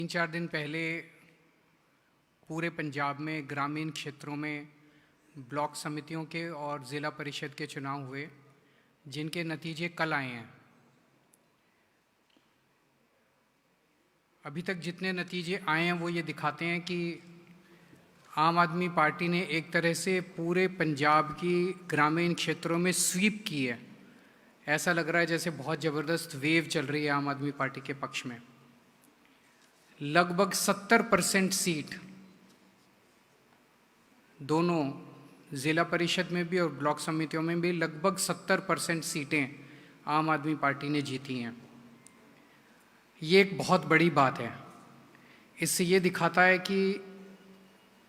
3-4 दिन पहले पूरे पंजाब में ग्रामीण क्षेत्रों में ब्लॉक समितियों के और ज़िला परिषद के चुनाव हुए, जिनके नतीजे कल आए हैं। अभी तक जितने नतीजे आए हैं वो ये दिखाते हैं कि आम आदमी पार्टी ने एक तरह से पूरे पंजाब की ग्रामीण क्षेत्रों में स्वीप की है। ऐसा लग रहा है जैसे बहुत ज़बरदस्त वेव चल रही है आम आदमी पार्टी के पक्ष में। लगभग 70% सीट दोनों ज़िला परिषद में भी और ब्लॉक समितियों में भी लगभग 70% सीटें आम आदमी पार्टी ने जीती हैं। ये एक बहुत बड़ी बात है। इससे ये दिखाता है कि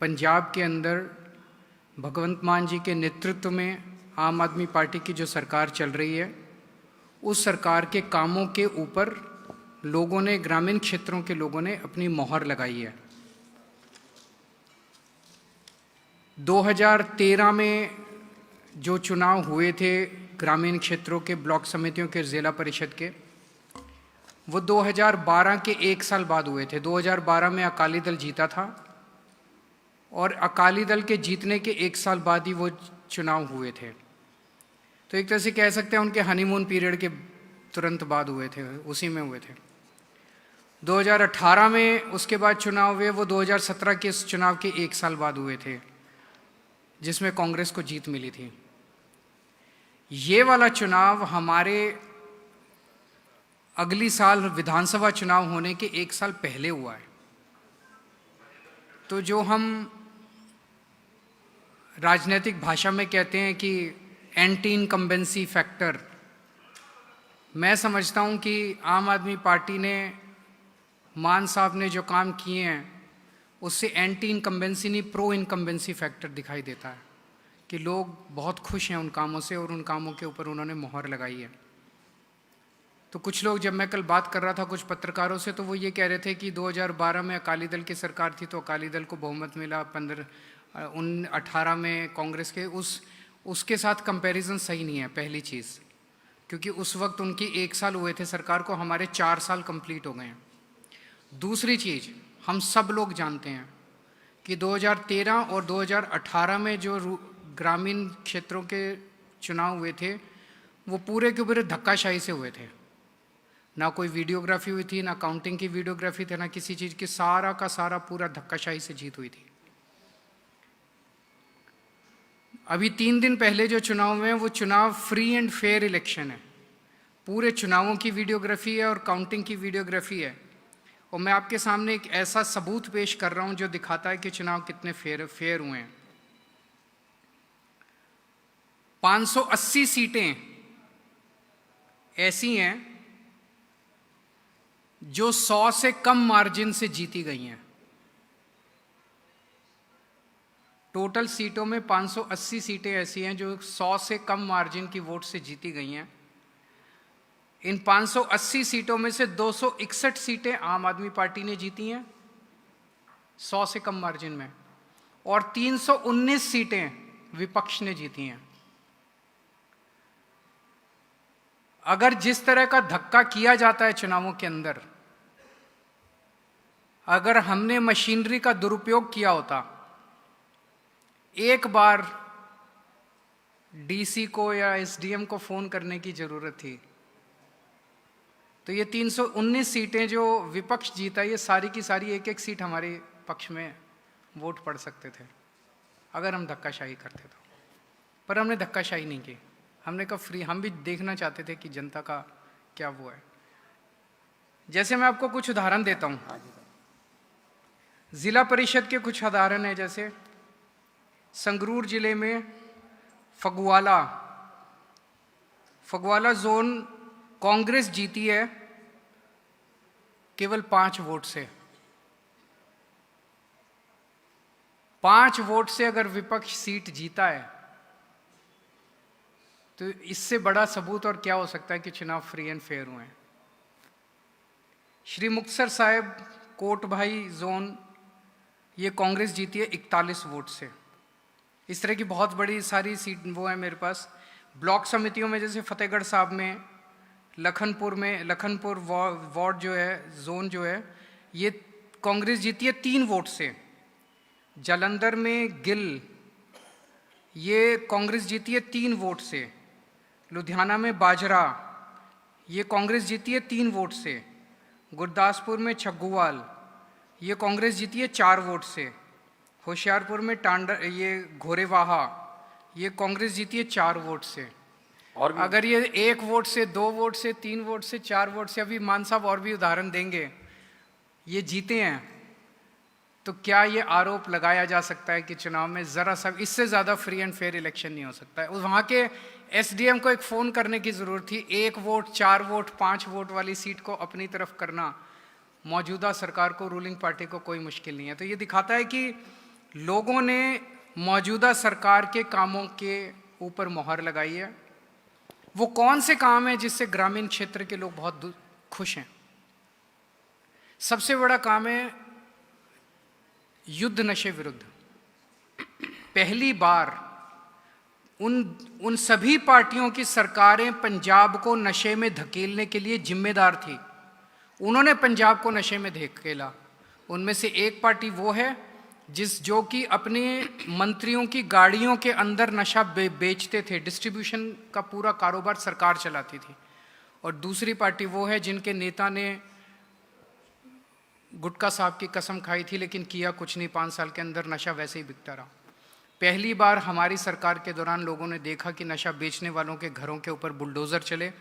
पंजाब के अंदर भगवंत मान जी के नेतृत्व में आम आदमी पार्टी की जो सरकार चल रही है, उस सरकार के कामों के ऊपर लोगों ने, ग्रामीण क्षेत्रों के लोगों ने अपनी मोहर लगाई है। 2013 में जो चुनाव हुए थे ग्रामीण क्षेत्रों के ब्लॉक समितियों के ज़िला परिषद के, वो 2012 के एक साल बाद हुए थे। 2012 में अकाली दल जीता था और अकाली दल के जीतने के एक साल बाद ही वो चुनाव हुए थे। तो एक तरह से कह सकते हैं उनके हनीमून पीरियड के तुरंत बाद हुए थे, उसी में हुए थे। 2018 में उसके बाद चुनाव हुए, वो 2017 के इस चुनाव के एक साल बाद हुए थे, जिसमें कांग्रेस को जीत मिली थी। ये वाला चुनाव हमारे अगली साल विधानसभा चुनाव होने के एक साल पहले हुआ है। तो जो हम राजनीतिक भाषा में कहते हैं कि एंटी इनकम्बेंसी फैक्टर, मैं समझता हूँ कि आम आदमी पार्टी ने, मान साहब ने जो काम किए हैं, उससे एंटी इनकम्बेंसी नहीं, प्रो इनकम्बेंसी फैक्टर दिखाई देता है कि लोग बहुत खुश हैं उन कामों से और उन कामों के ऊपर उन्होंने मोहर लगाई है। तो कुछ लोग, जब मैं कल बात कर रहा था कुछ पत्रकारों से, तो वो ये कह रहे थे कि 2012 में अकाली दल की सरकार थी तो अकाली दल को बहुमत मिला, 18 में कांग्रेस के, उसके साथ कंपैरिजन सही नहीं है। पहली चीज़, क्योंकि उस वक्त उनकी एक साल हुए थे सरकार को, हमारे 4 साल कंप्लीट हो गए हैं। दूसरी चीज़, हम सब लोग जानते हैं कि 2013 और 2018 में जो ग्रामीण क्षेत्रों के चुनाव हुए थे, वो पूरे के पूरे धक्काशाही से हुए थे। ना कोई वीडियोग्राफी हुई थी, ना काउंटिंग की वीडियोग्राफी थी, ना किसी चीज़ की, सारा का सारा पूरा धक्काशाही से जीत हुई थी। अभी 3 दिन पहले जो चुनाव हुए हैं, वो चुनाव फ्री एंड फेयर इलेक्शन है। पूरे चुनावों की वीडियोग्राफी है और काउंटिंग की वीडियोग्राफी है। और मैं आपके सामने एक ऐसा सबूत पेश कर रहा हूं जो दिखाता है कि चुनाव कितने फेयर हुए हैं। 580 सीटें ऐसी हैं जो 100 से कम मार्जिन से जीती गई हैं। टोटल सीटों में 580 सीटें ऐसी हैं जो 100 से कम मार्जिन की वोट से जीती गई हैं। इन 580 सीटों में से 261 सीटें आम आदमी पार्टी ने जीती हैं 100 से कम मार्जिन में, और 319 सीटें विपक्ष ने जीती हैं। अगर जिस तरह का धक्का किया जाता है चुनावों के अंदर, अगर हमने मशीनरी का दुरुपयोग किया होता, एक बार डीसी को या एसडीएम को फोन करने की जरूरत थी, तो ये 319 सीटें जो विपक्ष जीता, ये सारी की सारी एक एक सीट हमारे पक्ष में वोट पड़ सकते थे अगर हम धक्काशाही करते तो। पर हमने धक्काशाही नहीं की, हमने कहा फ्री। हम भी देखना चाहते थे कि जनता का क्या वो है। जैसे मैं आपको कुछ उदाहरण देता हूँ, जिला परिषद के कुछ उदाहरण है। जैसे संगरूर जिले में फगवाला जोन कांग्रेस जीती है केवल 5 वोट से। 5 वोट से अगर विपक्ष सीट जीता है तो इससे बड़ा सबूत और क्या हो सकता है कि चुनाव फ्री एंड फेयर हुए हैं। श्री मुक्तसर साहिब कोटभाई जोन, ये कांग्रेस जीती है 41 वोट से। इस तरह की बहुत बड़ी सारी सीट वो है मेरे पास। ब्लॉक समितियों में जैसे फतेहगढ़ साहब में, लखनपुर वार्ड जो है, जोन जो है, ये कांग्रेस जीती है 3 वोट से। जालंधर में गिल, ये कांग्रेस जीती है 3 वोट से। लुधियाना में बाजरा, ये कांग्रेस जीती है 3 वोट से। गुरदासपुर में छग्गूवाल, ये कांग्रेस जीती है 4 वोट से। होशियारपुर में ये घोरेवाहा, ये कांग्रेस जीती है 4 वोट से। और अगर ये 1 वोट से, 2 वोट से, 3 वोट से, 4 वोट से, अभी मान साहब और भी उदाहरण देंगे, ये जीते हैं, तो क्या ये आरोप लगाया जा सकता है कि चुनाव में जरा सा इससे ज़्यादा फ्री एंड फेयर इलेक्शन नहीं हो सकता है? वहाँ के एसडीएम को एक फ़ोन करने की ज़रूरत थी। 1 वोट, 4 वोट, 5 वोट वाली सीट को अपनी तरफ करना मौजूदा सरकार को, रूलिंग पार्टी को कोई मुश्किल नहीं है। तो ये दिखाता है कि लोगों ने मौजूदा सरकार के कामों के ऊपर मोहर लगाई है। वो कौन से काम है जिससे ग्रामीण क्षेत्र के लोग बहुत खुश हैं? सबसे बड़ा काम है युद्ध नशे विरुद्ध। पहली बार उन सभी पार्टियों की सरकारें पंजाब को नशे में धकेलने के लिए जिम्मेदार थी, उन्होंने पंजाब को नशे में धकेला। उनमें से एक पार्टी वो है जो कि अपने मंत्रियों की गाड़ियों के अंदर नशा बेचते थे, डिस्ट्रीब्यूशन का पूरा कारोबार सरकार चलाती थी। और दूसरी पार्टी वो है जिनके नेता ने गुटखा साहब की कसम खाई थी लेकिन किया कुछ नहीं, 5 साल के अंदर नशा वैसे ही बिकता रहा। पहली बार हमारी सरकार के दौरान लोगों ने देखा कि नशा बेचने वालों के घरों के ऊपर बुलडोज़र चले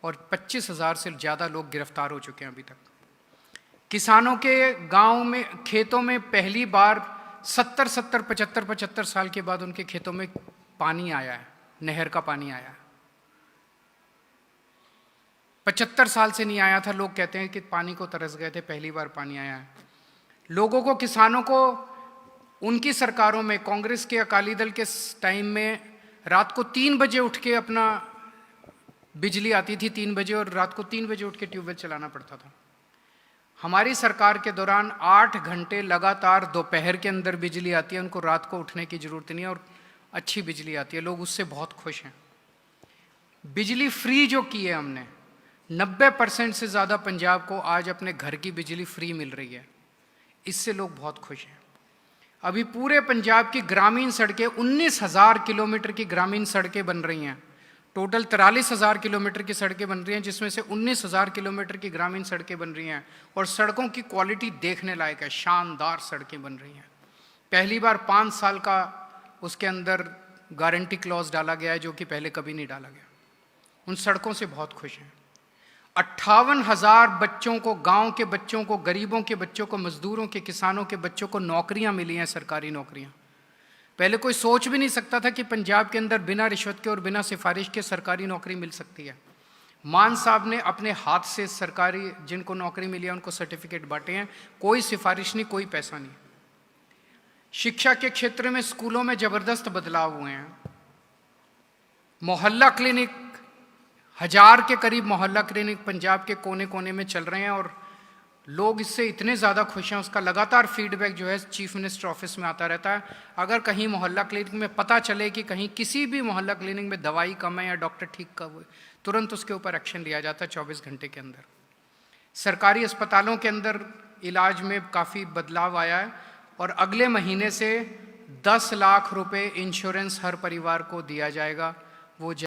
और 25,000 से ज़्यादा लोग गिरफ्तार हो चुके हैं अभी तक। किसानों के गांव में, खेतों में पहली बार 75 साल के बाद उनके खेतों में पानी आया है, नहर का पानी आया है। 75 साल से नहीं आया था। लोग कहते हैं कि पानी को तरस गए थे, पहली बार पानी आया है। लोगों को, किसानों को उनकी सरकारों में, कांग्रेस के, अकाली दल के टाइम में रात को 3 बजे उठ के अपना बिजली आती थी 3 बजे, और रात को 3 बजे उठ के ट्यूबवेल चलाना पड़ता था। हमारी सरकार के दौरान 8 घंटे लगातार दोपहर के अंदर बिजली आती है, उनको रात को उठने की ज़रूरत नहीं है और अच्छी बिजली आती है। लोग उससे बहुत खुश हैं। बिजली फ्री जो की है हमने, 90% से ज़्यादा पंजाब को आज अपने घर की बिजली फ्री मिल रही है, इससे लोग बहुत खुश हैं। अभी पूरे पंजाब की ग्रामीण सड़कें, 19,000 किलोमीटर की ग्रामीण सड़कें बन रही हैं। टोटल 43,000 किलोमीटर की सड़कें बन रही हैं, जिसमें से 19,000 किलोमीटर की ग्रामीण सड़कें बन रही हैं। और सड़कों की क्वालिटी देखने लायक है, शानदार सड़कें बन रही हैं। पहली बार 5 साल का उसके अंदर गारंटी क्लॉज डाला गया है, जो कि पहले कभी नहीं डाला गया। उन सड़कों से बहुत खुश हैं। 58,000 बच्चों को, गांव के बच्चों को, गरीबों के बच्चों को, मजदूरों के, किसानों के बच्चों को नौकरियां मिली हैं, सरकारी नौकरियां। पहले कोई सोच भी नहीं सकता था कि पंजाब के अंदर बिना रिश्वत के और बिना सिफारिश के सरकारी नौकरी मिल सकती है। मान साहब ने अपने हाथ से सरकारी, जिनको नौकरी मिली है उनको सर्टिफिकेट बांटे हैं, कोई सिफारिश नहीं, कोई पैसा नहीं। शिक्षा के क्षेत्र में स्कूलों में जबरदस्त बदलाव हुए हैं। मोहल्ला क्लिनिक, 1000 के करीब मोहल्ला क्लिनिक पंजाब के कोने कोने में चल रहे हैं और लोग इससे इतने ज़्यादा खुश हैं। उसका लगातार फीडबैक जो है चीफ मिनिस्टर ऑफिस में आता रहता है। अगर कहीं मोहल्ला क्लिनिक में पता चले कि कहीं किसी भी मोहल्ला क्लिनिक में दवाई कम है या डॉक्टर ठीक कब हुए, तुरंत उसके ऊपर एक्शन लिया जाता है 24 घंटे के अंदर। सरकारी अस्पतालों के अंदर इलाज में काफ़ी बदलाव आया है और अगले महीने से 10 लाख रुपए इंश्योरेंस हर परिवार को दिया जाएगा। वो